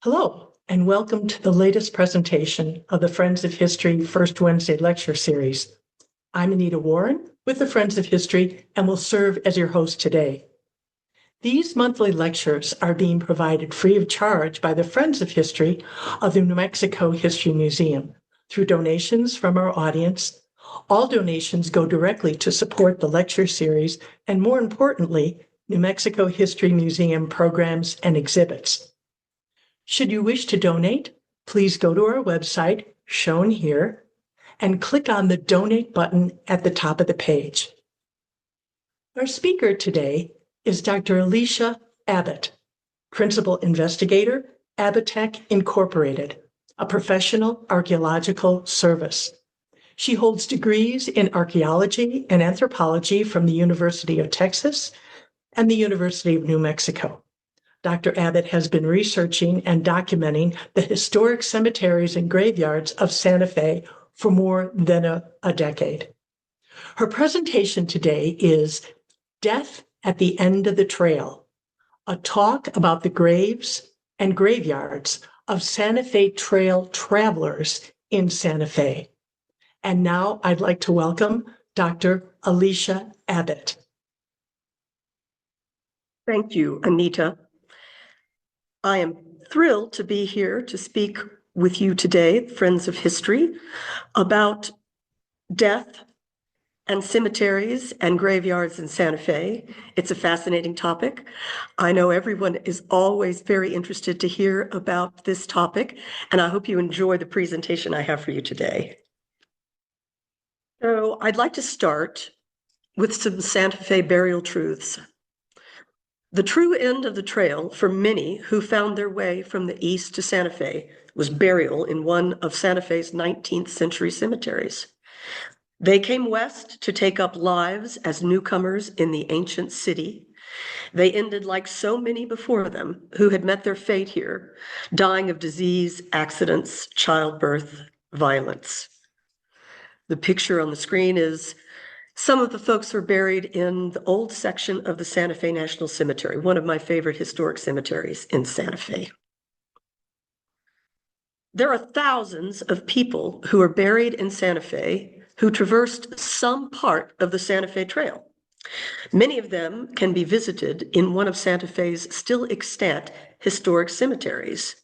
Hello, and welcome to the latest presentation of the Friends of History First Wednesday Lecture Series. I'm Anita Warren with the Friends of History and will serve as your host today. These monthly lectures are being provided free of charge by the Friends of History of the New Mexico History Museum through donations from our audience. All donations go directly to support the lecture series and, more importantly, New Mexico History Museum programs and exhibits. Should you wish to donate, please go to our website, shown here, and click on the Donate button at the top of the page. Our speaker today is Dr. Alicia Abbott, Principal Investigator, Abbotech Incorporated, a professional archaeological service. She holds degrees in archaeology and anthropology from the University of Texas and the University of New Mexico. Dr. Abbott has been researching and documenting the historic cemeteries and graveyards of Santa Fe for more than a decade. Her presentation today is Death at the End of the Trail, a talk about the graves and graveyards of Santa Fe Trail travelers in Santa Fe. And now I'd like to welcome Dr. Alicia Abbott. Thank you, Anita. I am thrilled to be here to speak with you today, Friends of History, about death and cemeteries and graveyards in Santa Fe. It's a fascinating topic. I know everyone is always very interested to hear about this topic, and I hope you enjoy the presentation I have for you today. So I'd like to start with some Santa Fe burial truths. The true end of the trail for many who found their way from the east to Santa Fe was burial in one of Santa Fe's 19th century cemeteries. They came west to take up lives as newcomers in the ancient city. They ended like so many before them who had met their fate here, dying of disease, accidents, childbirth, violence. The picture on the screen is some of the folks are buried in the old section of the Santa Fe National Cemetery, one of my favorite historic cemeteries in Santa Fe. There are thousands of people who are buried in Santa Fe who traversed some part of the Santa Fe Trail. Many of them can be visited in one of Santa Fe's still extant historic cemeteries.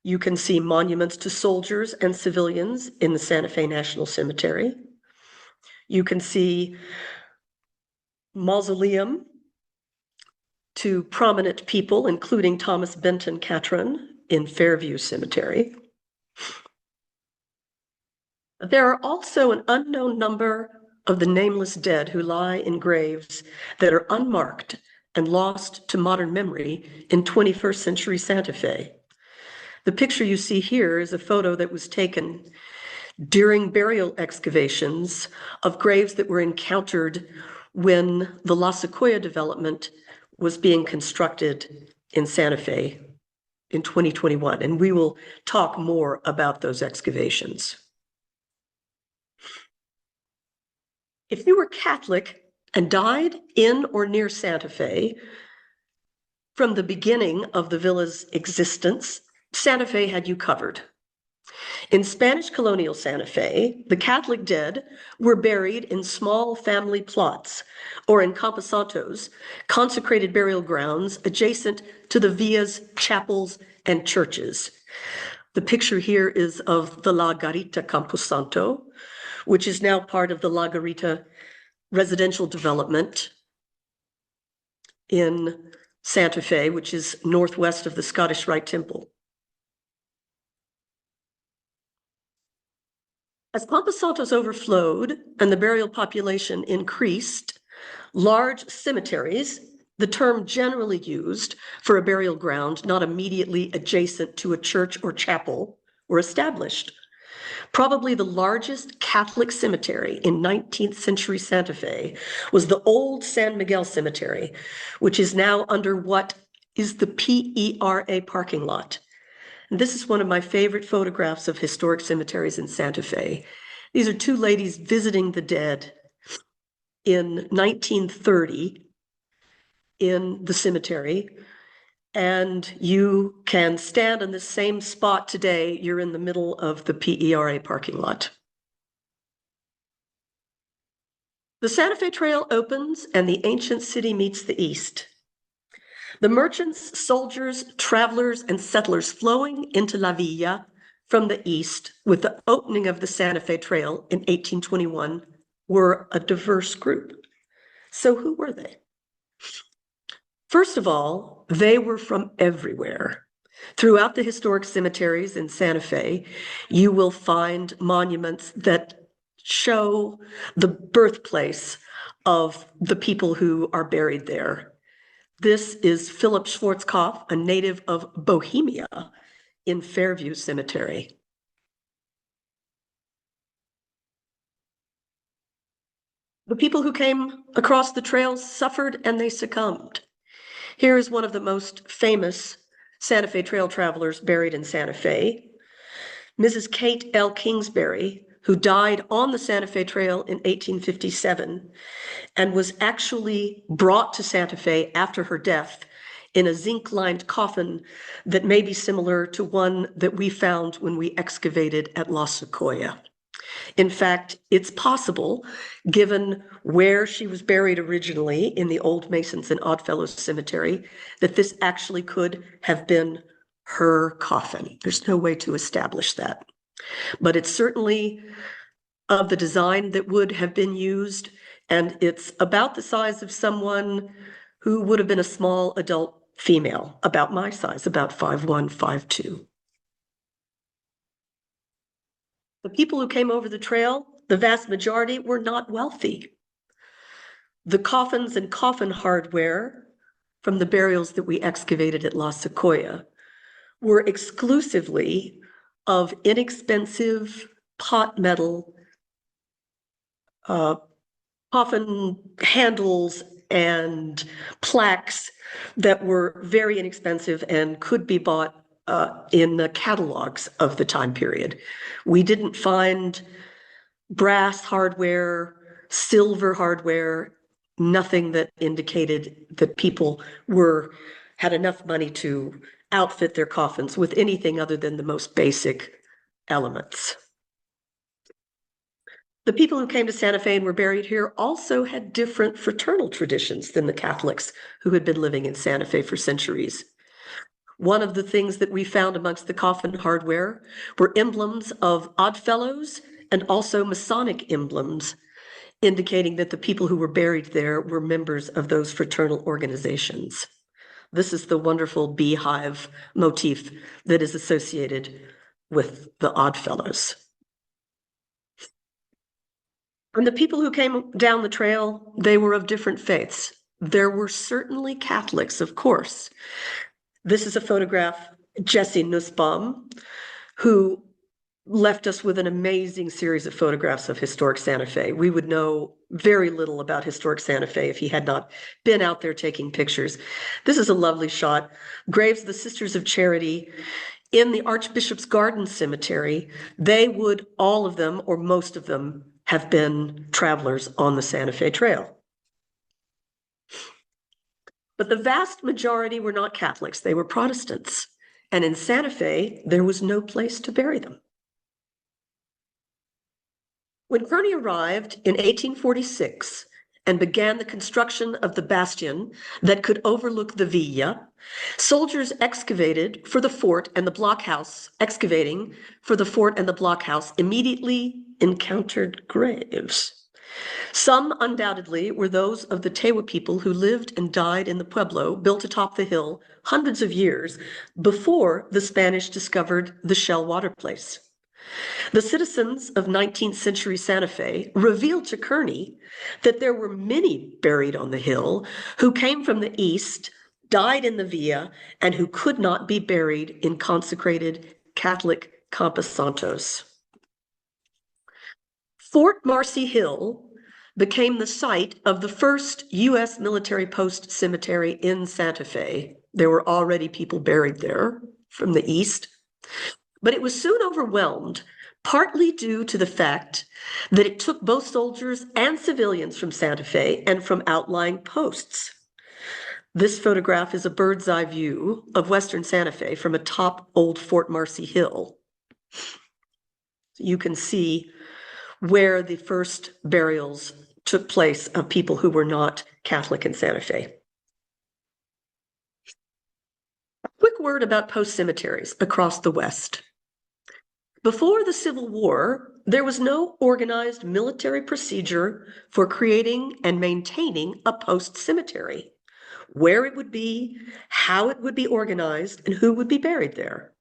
You can see monuments to soldiers and civilians in the Santa Fe National Cemetery. You can see mausoleum to prominent people, including Thomas Benton Catron in Fairview Cemetery. There are also an unknown number of the nameless dead who lie in graves that are unmarked and lost to modern memory in 21st century Santa Fe. The picture you see here is a photo that was taken during burial excavations of graves that were encountered when the La Sequoia development was being constructed in Santa Fe in 2021, and we will talk more about those excavations. If you were Catholic and died in or near Santa Fe from the beginning of the villa's existence, Santa Fe had you covered. In Spanish colonial Santa Fe, the Catholic dead were buried in small family plots or in camposantos, consecrated burial grounds adjacent to the villas, chapels, and churches. The picture here is of the La Garita Camposanto, which is now part of the La Garita residential development in Santa Fe, which is northwest of the Scottish Rite Temple. As camposantos overflowed and the burial population increased, large cemeteries, the term generally used for a burial ground not immediately adjacent to a church or chapel, were established. Probably the largest Catholic cemetery in 19th century Santa Fe was the old San Miguel Cemetery, which is now under what is the PERA parking lot. And this is one of my favorite photographs of historic cemeteries in Santa Fe. These are two ladies visiting the dead in 1930 in the cemetery. And you can stand in the same spot today. You're in the middle of the PERA parking lot. The Santa Fe Trail opens and the ancient city meets the east. The merchants, soldiers, travelers, and settlers flowing into La Villa from the east with the opening of the Santa Fe Trail in 1821 were a diverse group. So who were they? First of all, they were from everywhere. Throughout the historic cemeteries in Santa Fe, you will find monuments that show the birthplace of the people who are buried there. This is Philip Schwarzkopf, a native of Bohemia in Fairview Cemetery. The people who came across the trails suffered and they succumbed. Here is one of the most famous Santa Fe Trail travelers buried in Santa Fe, Mrs. Kate L. Kingsbury, who died on the Santa Fe Trail in 1857 and was actually brought to Santa Fe after her death in a zinc-lined coffin that may be similar to one that we found when we excavated at La Sequoia. In fact, it's possible, given where she was buried originally in the Old Masons and Oddfellows Cemetery, that this actually could have been her coffin. There's no way to establish that. But it's certainly of the design that would have been used, and it's about the size of someone who would have been a small adult female, about my size, about 5'1", 5'2". The people who came over the trail, the vast majority, were not wealthy. The coffins and coffin hardware from the burials that we excavated at La Sequoia were exclusively of inexpensive pot metal coffin handles and plaques that were very inexpensive and could be bought in the catalogs of the time period. We didn't find brass hardware, silver hardware, nothing that indicated that people had enough money to outfit their coffins with anything other than the most basic elements. The people who came to Santa Fe and were buried here also had different fraternal traditions than the Catholics who had been living in Santa Fe for centuries. One of the things that we found amongst the coffin hardware were emblems of Oddfellows and also Masonic emblems, indicating that the people who were buried there were members of those fraternal organizations. This is the wonderful beehive motif that is associated with the Oddfellows. And the people who came down the trail, they were of different faiths. There were certainly Catholics, of course. This is a photograph, Jesse Nussbaum, who left us with an amazing series of photographs of historic Santa Fe. We would know very little about historic Santa Fe if he had not been out there taking pictures. This is a lovely shot. Graves of the Sisters of Charity in the Archbishop's Garden Cemetery. They would, all of them, or most of them, have been travelers on the Santa Fe Trail. But the vast majority were not Catholics, they were Protestants. And in Santa Fe, there was no place to bury them. When Kearny arrived in 1846 and began the construction of the bastion that could overlook the Villa, soldiers excavating for the fort and the blockhouse immediately encountered graves. Some undoubtedly were those of the Tewa people who lived and died in the pueblo built atop the hill hundreds of years before the Spanish discovered the Shell Water Place. The citizens of 19th century Santa Fe revealed to Kearny that there were many buried on the hill who came from the east, died in the Villa, and who could not be buried in consecrated Catholic camposantos. Fort Marcy Hill became the site of the first U.S. military post cemetery in Santa Fe. There were already people buried there from the east, but it was soon overwhelmed, partly due to the fact that it took both soldiers and civilians from Santa Fe and from outlying posts. This photograph is a bird's eye view of Western Santa Fe from atop old Fort Marcy Hill. You can see where the first burials took place of people who were not Catholic in Santa Fe. A quick word about post cemeteries across the West. Before the Civil War, there was no organized military procedure for creating and maintaining a post cemetery, where it would be, how it would be organized, and who would be buried there.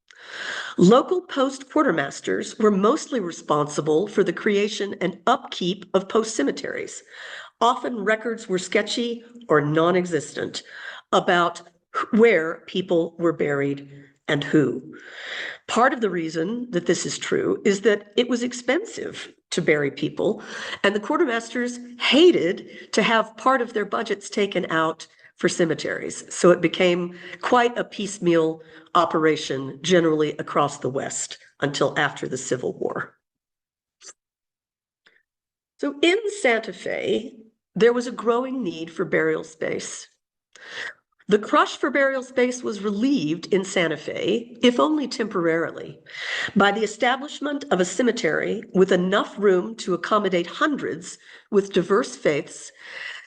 Local post quartermasters were mostly responsible for the creation and upkeep of post cemeteries. Often records were sketchy or non-existent about where people were buried and who. Part of the reason that this is true is that it was expensive to bury people, and the quartermasters hated to have part of their budgets taken out for cemeteries. So it became quite a piecemeal operation generally across the West until after the Civil War. So in Santa Fe, there was a growing need for burial space. The crush for burial space was relieved in Santa Fe, if only temporarily, by the establishment of a cemetery with enough room to accommodate hundreds with diverse faiths,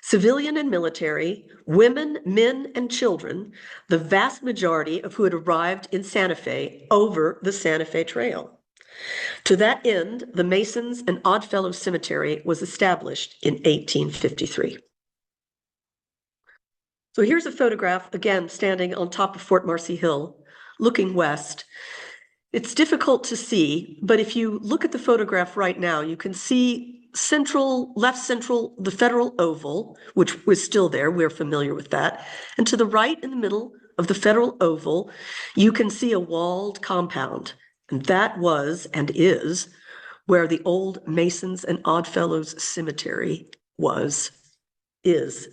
civilian and military, women, men, and children, the vast majority of who had arrived in Santa Fe over the Santa Fe Trail. To that end, the Masons and Oddfellows Cemetery was established in 1853. So here's a photograph, again, standing on top of Fort Marcy Hill, looking west. It's difficult to see, but if you look at the photograph right now, you can see left central, the Federal Oval, which was still there, we're familiar with that. And to the right in the middle of the Federal Oval, you can see a walled compound. And that was and is where the old Masons and Oddfellows Cemetery is.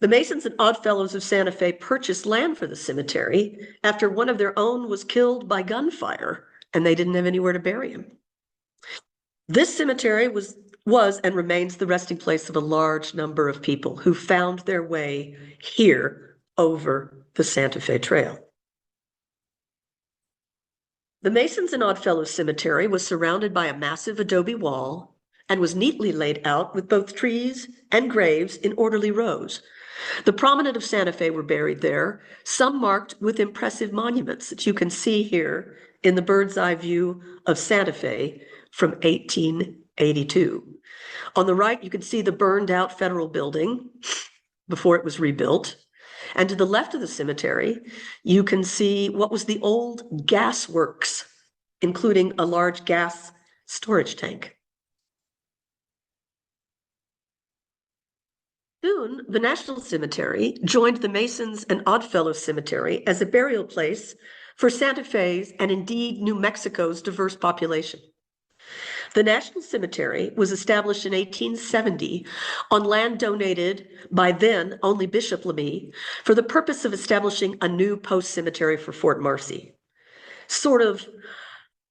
The Masons and Oddfellows of Santa Fe purchased land for the cemetery after one of their own was killed by gunfire, and they didn't have anywhere to bury him. This cemetery was and remains the resting place of a large number of people who found their way here over the Santa Fe Trail. The Masons and Oddfellows Cemetery was surrounded by a massive adobe wall and was neatly laid out with both trees and graves in orderly rows. The prominent of Santa Fe were buried there, some marked with impressive monuments that you can see here in the bird's eye view of Santa Fe from 1882. On the right, you can see the burned out federal building before it was rebuilt. And to the left of the cemetery, you can see what was the old gas works, including a large gas storage tank. Soon, the National Cemetery joined the Masons and Oddfellows Cemetery as a burial place for Santa Fe's and indeed New Mexico's diverse population. The National Cemetery was established in 1870 on land donated by then only Bishop Lemay for the purpose of establishing a new post cemetery for Fort Marcy, sort of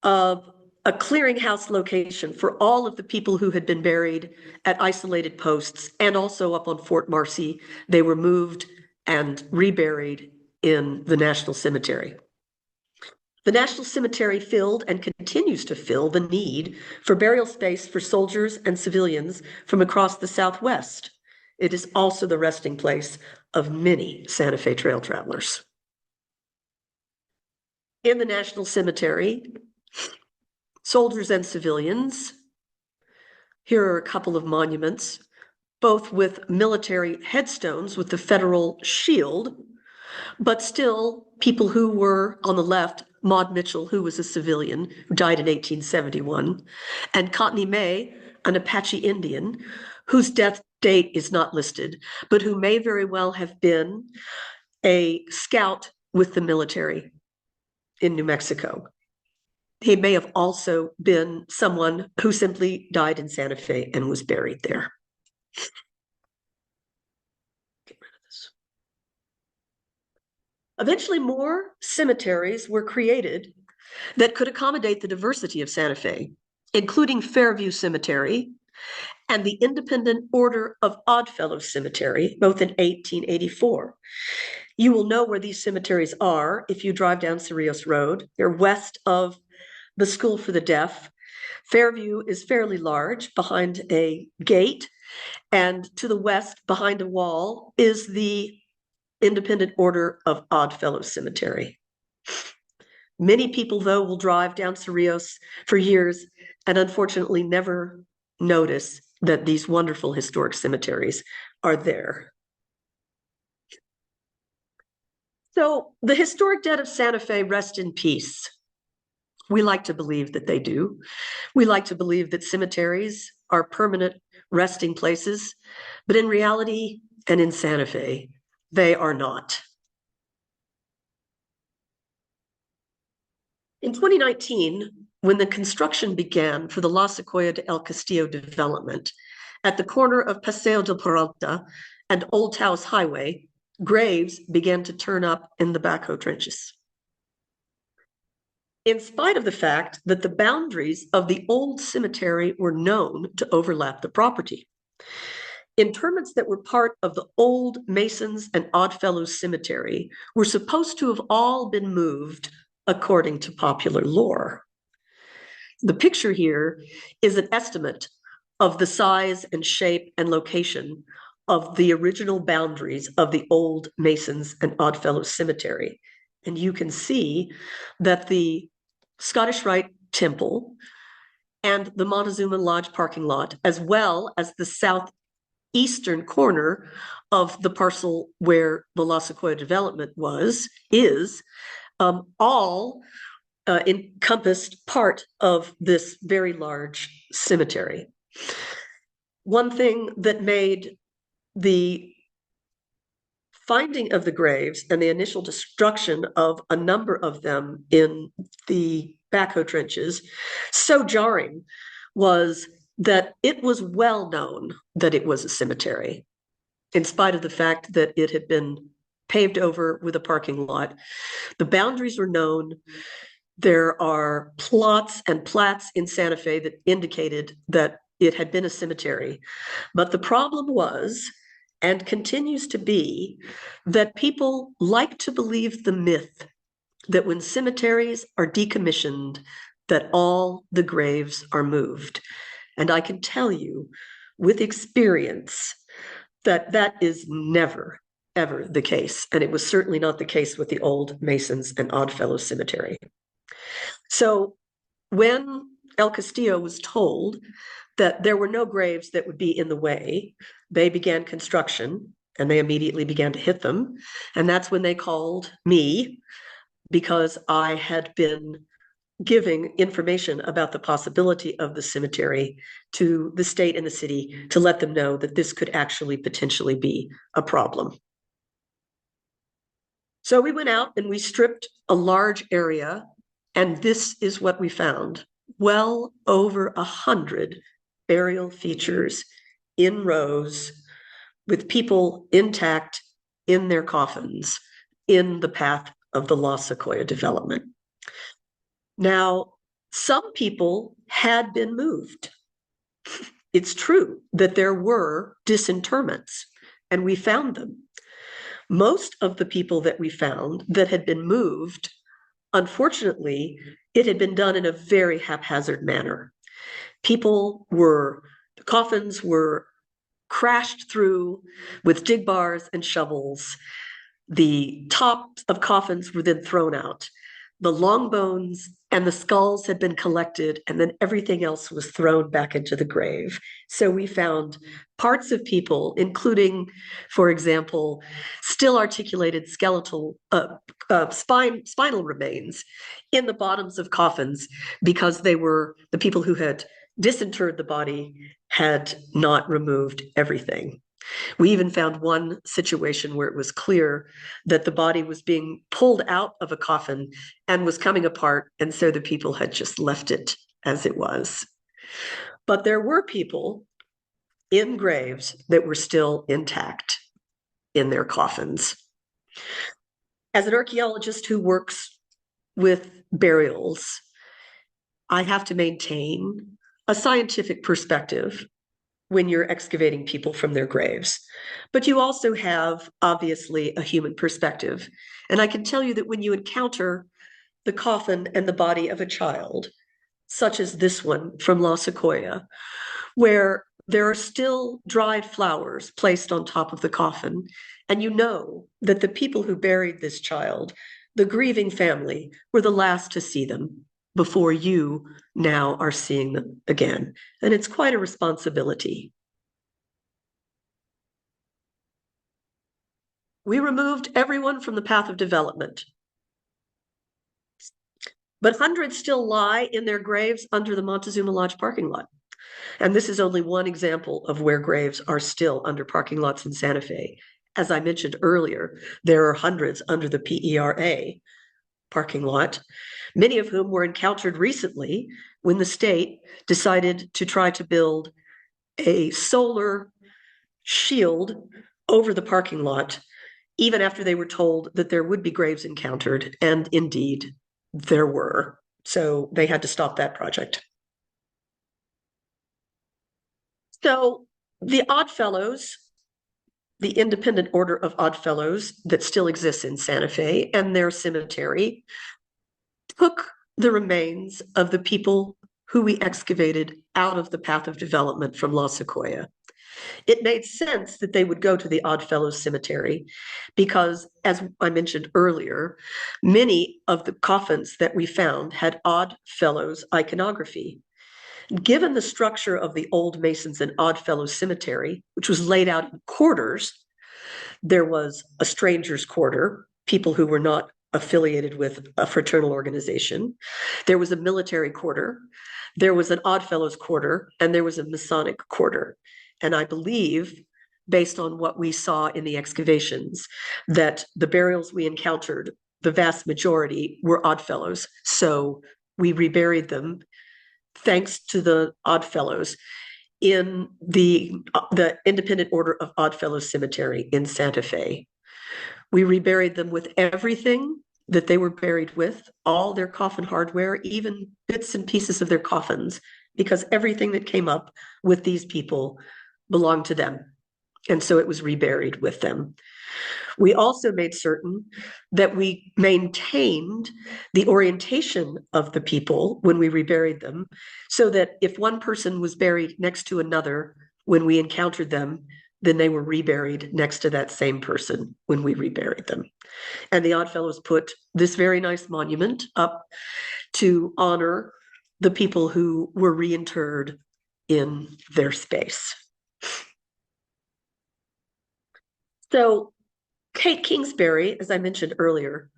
a clearinghouse location for all of the people who had been buried at isolated posts and also up on Fort Marcy. They were moved and reburied in the National Cemetery. The National Cemetery filled and continues to fill the need for burial space for soldiers and civilians from across the Southwest. It is also the resting place of many Santa Fe Trail travelers. In the National Cemetery, soldiers and civilians, here are a couple of monuments, both with military headstones with the federal shield, but still people who were on the left, Maud Mitchell, who was a civilian, who died in 1871, and Cottony May, an Apache Indian, whose death date is not listed, but who may very well have been a scout with the military in New Mexico. He may have also been someone who simply died in Santa Fe and was buried there. Get rid of this. Eventually, more cemeteries were created that could accommodate the diversity of Santa Fe, including Fairview Cemetery and the Independent Order of Oddfellows Cemetery, both in 1884. You will know where these cemeteries are if you drive down Cerrillos Road. They're west of the School for the Deaf. Fairview is fairly large behind a gate, and to the west, behind a wall, is the Independent Order of Oddfellows Cemetery. Many people, though, will drive down Cerrillos for years and unfortunately never notice that these wonderful historic cemeteries are there. So the historic dead of Santa Fe rest in peace. We like to believe that they do. We like to believe that cemeteries are permanent resting places, but in reality and in Santa Fe, they are not. In 2019, when the construction began for the La Sequoia de El Castillo development, at the corner of Paseo del Peralta and Old Taos Highway, graves began to turn up in the backhoe trenches. In spite of the fact that the boundaries of the old cemetery were known to overlap the property. Interments that were part of the old Masons and Oddfellows Cemetery were supposed to have all been moved according to popular lore. The picture here is an estimate of the size and shape and location of the original boundaries of the old Masons and Oddfellows Cemetery. And you can see that the Scottish Rite Temple and the Montezuma Lodge parking lot, as well as the southeastern corner of the parcel where the La Sequoia development is all encompassed part of this very large cemetery. One thing that made the finding of the graves and the initial destruction of a number of them in the backhoe trenches so jarring was that it was well known that it was a cemetery, in spite of the fact that it had been paved over with a parking lot. The boundaries were known. There are plots and plats in Santa Fe that indicated that it had been a cemetery. But the problem was, and continues to be, that people like to believe the myth that when cemeteries are decommissioned, that all the graves are moved. And I can tell you with experience that that is never, ever the case. And it was certainly not the case with the old Masons and Oddfellows Cemetery. So when El Castillo was told that there were no graves that would be in the way, they began construction and they immediately began to hit them. And that's when they called me, because I had been giving information about the possibility of the cemetery to the state and the city to let them know that this could actually potentially be a problem. So we went out and we stripped a large area, and this is what we found. Well over 100 burial features in rows with people intact in their coffins in the path of the La Sequoia development. Now, some people had been moved. It's true that there were disinterments, and we found them. Most of the people that we found that had been moved, unfortunately, it had been done in a very haphazard manner. The coffins were crashed through with dig bars and shovels. The tops of coffins were then thrown out. The long bones and the skulls had been collected, and then everything else was thrown back into the grave. So we found parts of people, including, for example, still articulated skeletal spinal remains in the bottoms of coffins, because they were the people who had disinterred the body had not removed everything. We even found one situation where it was clear that the body was being pulled out of a coffin and was coming apart, and so the people had just left it as it was. But there were people in graves that were still intact in their coffins. As an archaeologist who works with burials, I have to maintain a scientific perspective when you're excavating people from their graves. But you also have, obviously, a human perspective. And I can tell you that when you encounter the coffin and the body of a child, such as this one from La Sequoia, where there are still dried flowers placed on top of the coffin, and you know that the people who buried this child, the grieving family, were the last to see them before you now are seeing them again. And it's quite a responsibility. We removed everyone from the path of development, but hundreds still lie in their graves under the Montezuma Lodge parking lot. And this is only one example of where graves are still under parking lots in Santa Fe. As I mentioned earlier, there are hundreds under the PERA parking lot, many of whom were encountered recently when the state decided to try to build a solar shield over the parking lot, even after they were told that there would be graves encountered, and indeed there were. So they had to stop that project. So the Oddfellows, the independent order of Oddfellows that still exists in Santa Fe, and their cemetery, took the remains of the people who we excavated out of the path of development from La Sequoia. It made sense that they would go to the Oddfellows Cemetery because, as I mentioned earlier, many of the coffins that we found had Oddfellows iconography. Given the structure of the old Masons and Oddfellows Cemetery, which was laid out in quarters, there was a stranger's quarter, people who were not affiliated with a fraternal organization. There was a military quarter, there was an Oddfellows quarter, and there was a Masonic quarter. And I believe, based on what we saw in the excavations, that the burials we encountered, the vast majority were Oddfellows. So we reburied them, thanks to the Oddfellows, in the Independent Order of Oddfellows Cemetery in Santa Fe. We reburied them with everything that they were buried with, all their coffin hardware, even bits and pieces of their coffins, because everything that came up with these people belonged to them. And so it was reburied with them. We also made certain that we maintained the orientation of the people when we reburied them, so that if one person was buried next to another when we encountered them, then they were reburied next to that same person when we reburied them. And the Oddfellows put this very nice monument up to honor the people who were reinterred in their space. So Kate Kingsbury, as I mentioned earlier,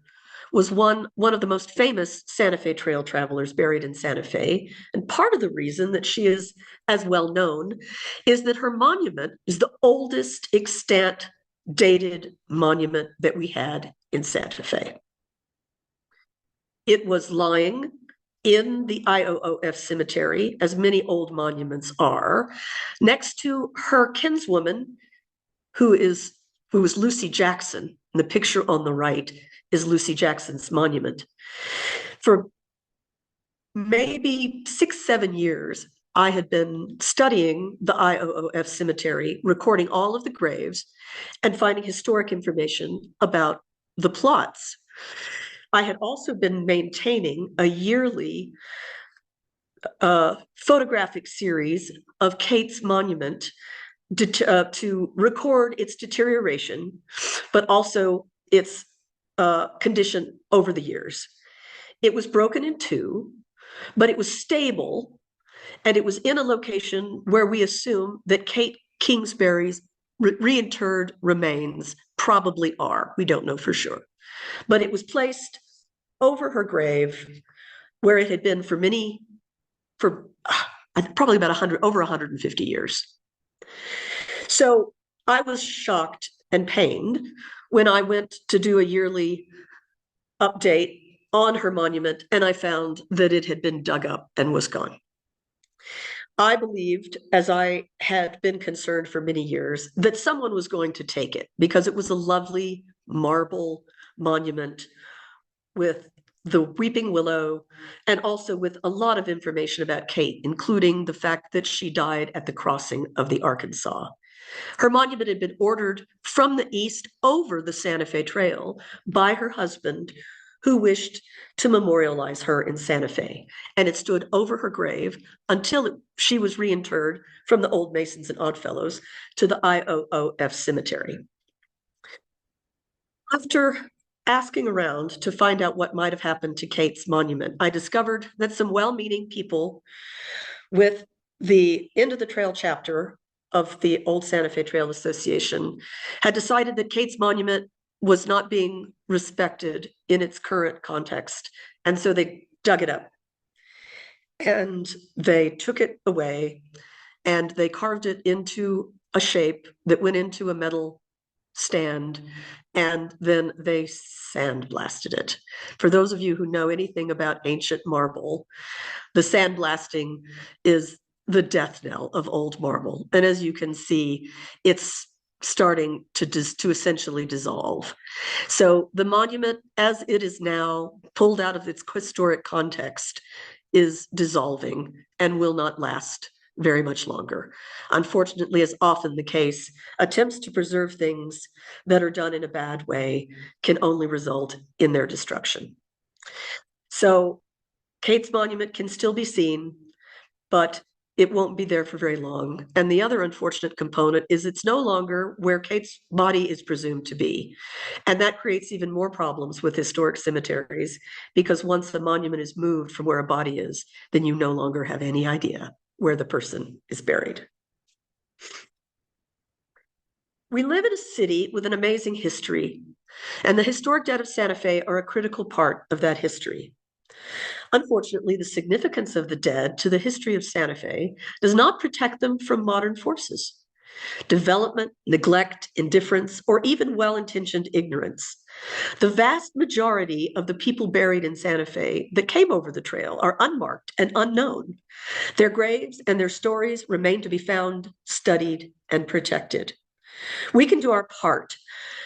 was one of the most famous Santa Fe Trail travelers buried in Santa Fe. And part of the reason that she is as well known is that her monument is the oldest extant dated monument that we had in Santa Fe. It was lying in the IOOF cemetery, as many old monuments are, next to her kinswoman, who was Lucy Jackson. The picture on the right is Lucy Jackson's monument. For maybe 6-7 years, I had been studying the IOOF cemetery, recording all of the graves and finding historic information about the plots. I had also been maintaining a yearly photographic series of Kate's monument to record its deterioration, but also its condition over the years. It was broken in two, but it was stable, and it was in a location where we assume that Kate Kingsbury's reinterred remains probably are. We don't know for sure. But it was placed over her grave, where it had been for probably about over 150 years. So I was shocked and pained when I went to do a yearly update on her monument, and I found that it had been dug up and was gone. I believed, as I had been concerned for many years, that someone was going to take it because it was a lovely marble monument with the weeping willow, and also with a lot of information about Kate, including the fact that she died at the crossing of the Arkansas. Her monument had been ordered from the east over the Santa Fe Trail by her husband, who wished to memorialize her in Santa Fe. And it stood over her grave until she was reinterred from the Old Masons and Oddfellows to the IOOF Cemetery. After asking around to find out what might have happened to Kate's monument, I discovered that some well-meaning people with the End of the Trail chapter of the Old Santa Fe Trail Association had decided that Kate's monument was not being respected in its current context. And so they dug it up and they took it away and they carved it into a shape that went into a metal stand, and then they sandblasted it. For those of you who know anything about ancient marble, the sandblasting is the death knell of old marble. And as you can see, it's starting to essentially dissolve. So the monument, as it is now pulled out of its historic context, is dissolving and will not last very much longer. Unfortunately, as often the case, attempts to preserve things that are done in a bad way can only result in their destruction. So Kate's monument can still be seen, but it won't be there for very long. And the other unfortunate component is it's no longer where Kate's body is presumed to be. And that creates even more problems with historic cemeteries, because once the monument is moved from where a body is, then you no longer have any idea where the person is buried. We live in a city with an amazing history, and the historic dead of Santa Fe are a critical part of that history. Unfortunately, the significance of the dead to the history of Santa Fe does not protect them from modern forces. Development, neglect, indifference, or even well-intentioned ignorance. The vast majority of the people buried in Santa Fe that came over the trail are unmarked and unknown. Their graves and their stories remain to be found, studied, and protected. We can do our part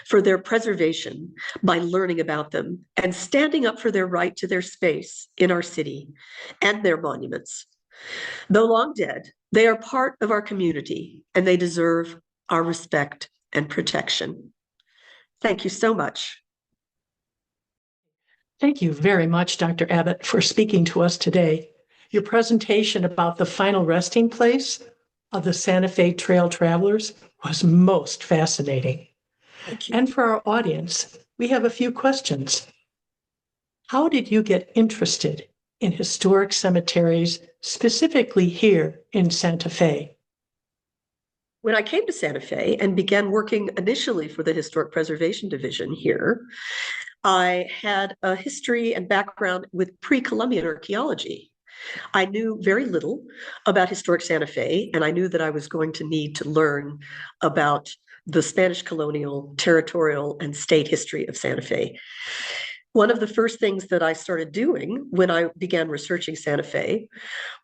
for their preservation by learning about them and standing up for their right to their space in our city and their monuments. Though long dead, they are part of our community and they deserve our respect and protection. Thank you so much. Thank you very much, Dr. Abbott, for speaking to us today. Your presentation about the final resting place of the Santa Fe Trail travelers was most fascinating. Thank you. And for our audience, we have a few questions. How did you get interested in historic cemeteries, specifically here in Santa Fe? When I came to Santa Fe and began working initially for the Historic Preservation Division here, I had a history and background with pre-Columbian archaeology. I knew very little about historic Santa Fe, and I knew that I was going to need to learn about the Spanish colonial, territorial, and state history of Santa Fe. One of the first things that I started doing when I began researching Santa Fe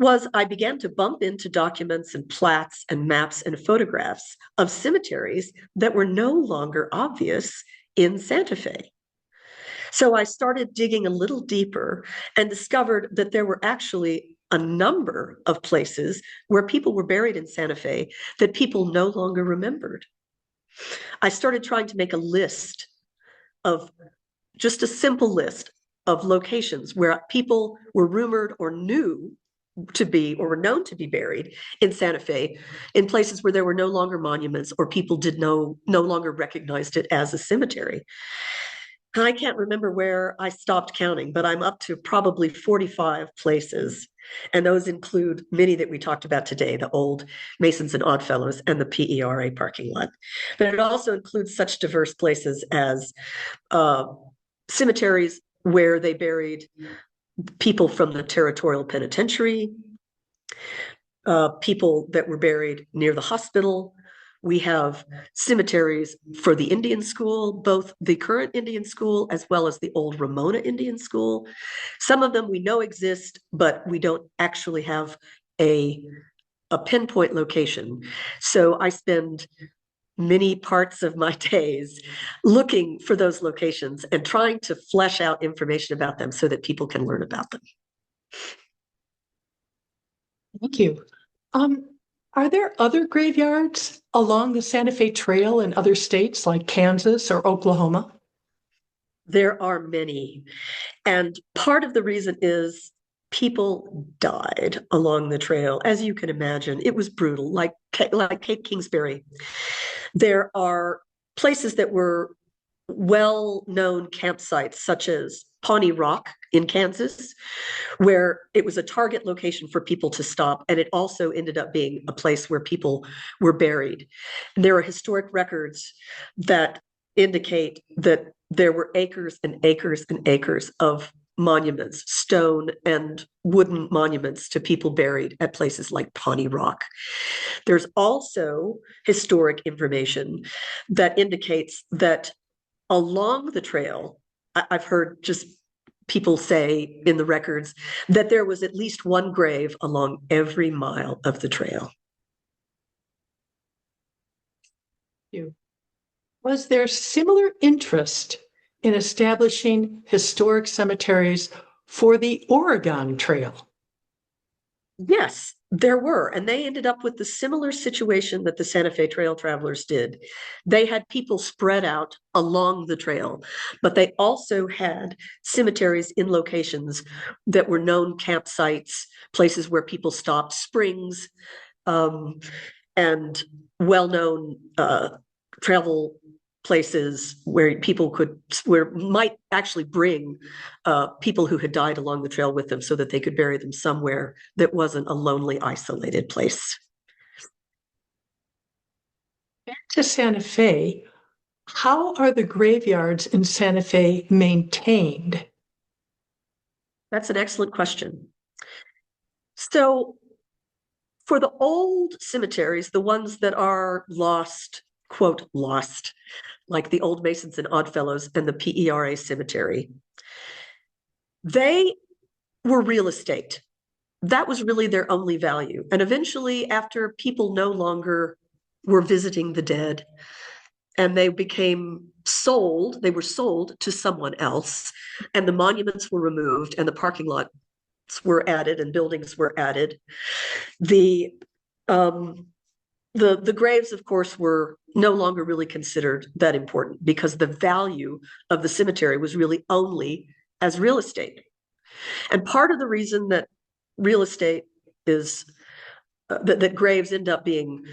was I began to bump into documents and plats and maps and photographs of cemeteries that were no longer obvious in Santa Fe. So I started digging a little deeper and discovered that there were actually a number of places where people were buried in Santa Fe that people no longer remembered. I started trying to make a list of just a simple list of locations where people were rumored or knew to be or were known to be buried in Santa Fe, in places where there were no longer monuments or people no longer recognized it as a cemetery. I can't remember where I stopped counting, but I'm up to probably 45 places. And those include many that we talked about today, the old Masons and Oddfellows and the PERA parking lot. But it also includes such diverse places as cemeteries where they buried people from the territorial penitentiary, people that were buried near the hospital. We have cemeteries for the Indian school, both the current Indian school as well as the old Ramona Indian school. Some of them we know exist, but we don't actually have a pinpoint location. So I spend many parts of my days looking for those locations and trying to flesh out information about them so that people can learn about them. Thank you. Um, are there other graveyards along the Santa Fe Trail in other states like Kansas or Oklahoma? There are many. And part of the reason is people died along the trail. As you can imagine, it was brutal, like Cape Kingsbury. There are places that were well-known campsites, such as Pawnee Rock in Kansas, where it was a target location for people to stop. And it also ended up being a place where people were buried. And there are historic records that indicate that there were acres and acres and acres of monuments, stone and wooden monuments to people buried at places like Pawnee Rock. There's also historic information that indicates that along the trail, I've heard just people say in the records that there was at least one grave along every mile of the trail. Was there similar interest in establishing historic cemeteries for the Oregon Trail? Yes, there were. And they ended up with the similar situation that the Santa Fe Trail travelers did. They had people spread out along the trail, but they also had cemeteries in locations that were known campsites, places where people stopped, springs, and well-known travel places where people might actually bring people who had died along the trail with them so that they could bury them somewhere that wasn't a lonely, isolated place. Back to Santa Fe, how are the graveyards in Santa Fe maintained? That's an excellent question. So for the old cemeteries, the ones that are lost, quote, lost, like the Old Masons and Oddfellows and the PERA Cemetery, they were real estate. That was really their only value. And eventually, after people no longer were visiting the dead and they became sold, they were sold to someone else, and the monuments were removed and the parking lots were added and buildings were added. The graves, of course, were no longer really considered that important because the value of the cemetery was really only as real estate. And part of the reason that real estate is that graves end up being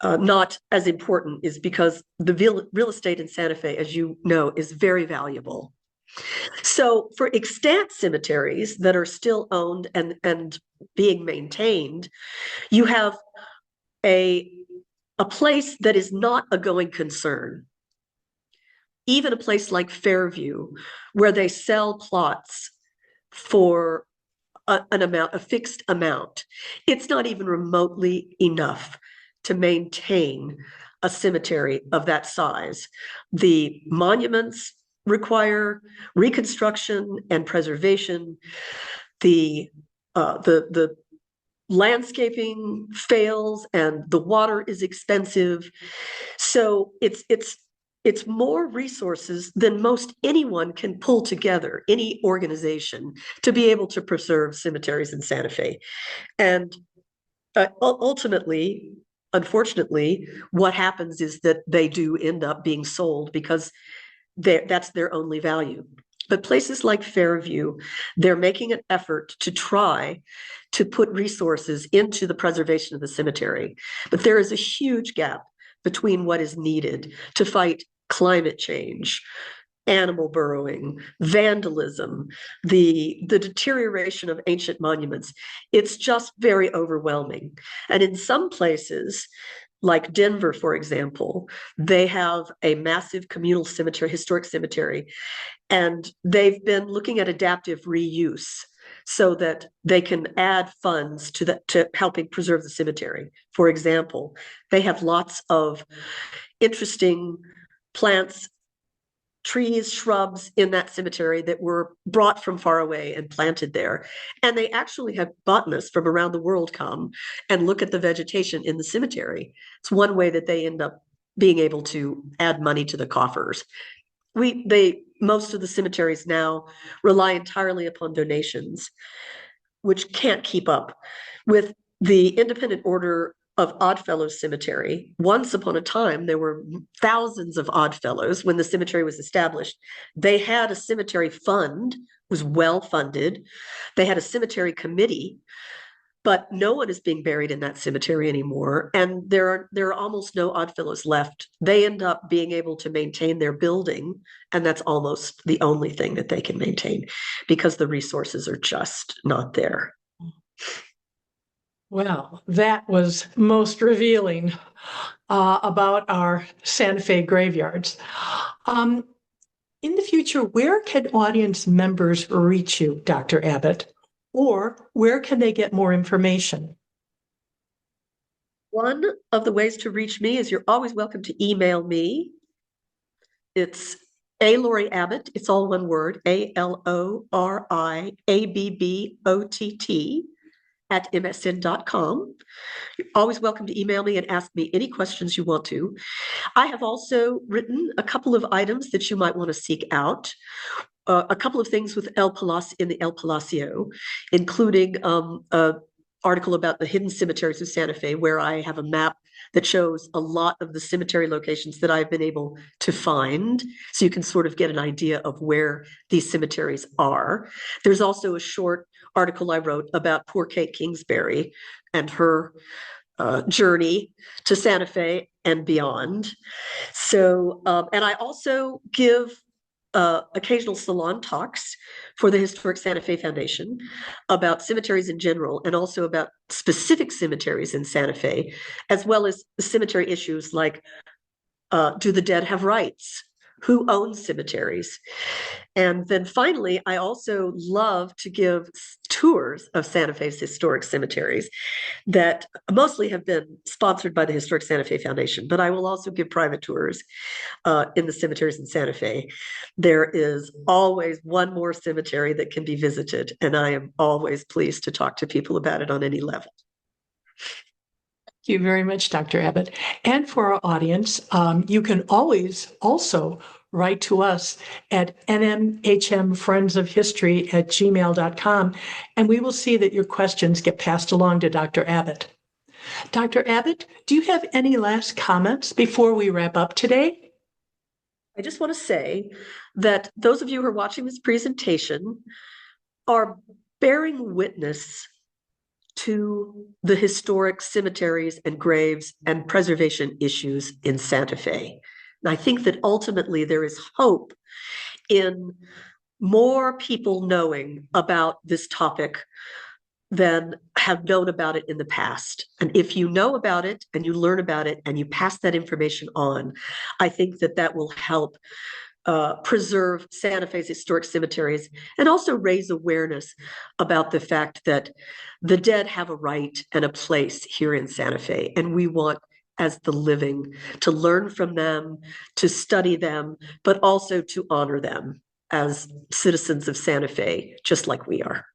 not as important is because the real estate in Santa Fe, as you know, is very valuable. So for extant cemeteries that are still owned and being maintained, you have a place that is not a going concern. Even a place like Fairview, where they sell plots for a fixed amount, it's not even remotely enough to maintain a cemetery of that size. The monuments require reconstruction and preservation. The landscaping fails and the water is expensive. So it's more resources than most anyone can pull together, any organization, to be able to preserve cemeteries in Santa Fe. And ultimately, unfortunately, what happens is that they do end up being sold because that's their only value. But places like Fairview, they're making an effort to try to put resources into the preservation of the cemetery. But there is a huge gap between what is needed to fight climate change, animal burrowing, vandalism, the deterioration of ancient monuments. It's just very overwhelming. And in some places, like Denver, for example, they have a massive communal cemetery, historic cemetery, and they've been looking at adaptive reuse so that they can add funds to helping preserve the cemetery. For example, they have lots of interesting plants, trees, shrubs in that cemetery that were brought from far away and planted there. And they actually have botanists from around the world come and look at the vegetation in the cemetery. It's one way that they end up being able to add money to the coffers. Most of the cemeteries now rely entirely upon donations, which can't keep up with the Independent Order of Oddfellows Cemetery. Once upon a time, there were thousands of Oddfellows when the cemetery was established. They had a cemetery fund, was well funded. They had a cemetery committee, but no one is being buried in that cemetery anymore. And there are almost no Oddfellows left. They end up being able to maintain their building, and that's almost the only thing that they can maintain because the resources are just not there. Well, that was most revealing about our Santa Fe graveyards. In the future, where can audience members reach you, Dr. Abbott? Or where can they get more information? One of the ways to reach me is you're always welcome to email me. It's Lori Abbott. It's all one word, ALORIABBOTT @msn.com. You're always welcome to email me and ask me any questions you want to. I have also written a couple of items that you might want to seek out. A couple of things with in the El Palacio, including an article about the hidden cemeteries of Santa Fe, where I have a map that shows a lot of the cemetery locations that I've been able to find. So you can sort of get an idea of where these cemeteries are. There's also a short article I wrote about poor Kate Kingsbury and her journey to Santa Fe and beyond. So, and I also give occasional salon talks for the Historic Santa Fe Foundation about cemeteries in general and also about specific cemeteries in Santa Fe, as well as cemetery issues like do the dead have rights? Who owns cemeteries? And then finally, I also love to give tours of Santa Fe's historic cemeteries that mostly have been sponsored by the Historic Santa Fe Foundation, but I will also give private tours in the cemeteries in Santa Fe. There is always one more cemetery that can be visited, and I am always pleased to talk to people about it on any level. Thank you very much, Dr. Abbott. And for our audience, you can always also write to us at nmhmfriendsofhistory@gmail.com, and we will see that your questions get passed along to Dr. Abbott. Dr. Abbott, do you have any last comments before we wrap up today? I just want to say that those of you who are watching this presentation are bearing witness to the historic cemeteries and graves and preservation issues in Santa Fe. And I think that ultimately there is hope in more people knowing about this topic than have known about it in the past. And if you know about it and you learn about it and you pass that information on, I think that that will help preserve Santa Fe's historic cemeteries and also raise awareness about the fact that the dead have a right and a place here in Santa Fe. And we want, as the living, to learn from them, to study them, but also to honor them as citizens of Santa Fe, just like we are.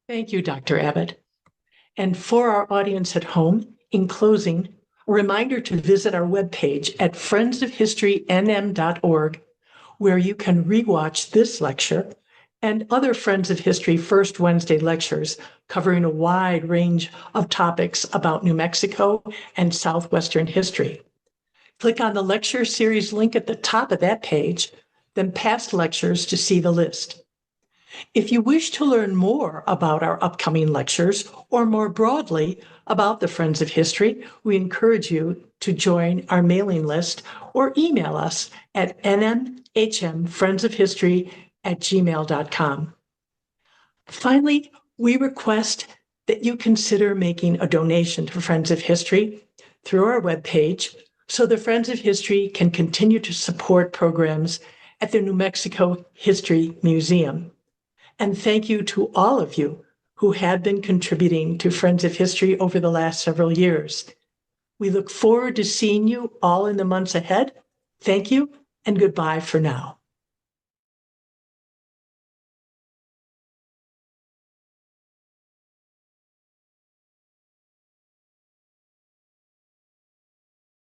Thank you, Dr. Abbott. And for our audience at home, in closing, a reminder to visit our webpage at friendsofhistorynm.org, where you can rewatch this lecture and other Friends of History First Wednesday lectures covering a wide range of topics about New Mexico and Southwestern history. Click on the lecture series link at the top of that page, then past lectures to see the list. If you wish to learn more about our upcoming lectures or more broadly about the Friends of History, we encourage you to join our mailing list or email us at nmhmfriendsofhistory@gmail.com. Finally, we request that you consider making a donation to Friends of History through our webpage so the Friends of History can continue to support programs at the New Mexico History Museum. And thank you to all of you who have been contributing to Friends of History over the last several years. We look forward to seeing you all in the months ahead. Thank you and goodbye for now.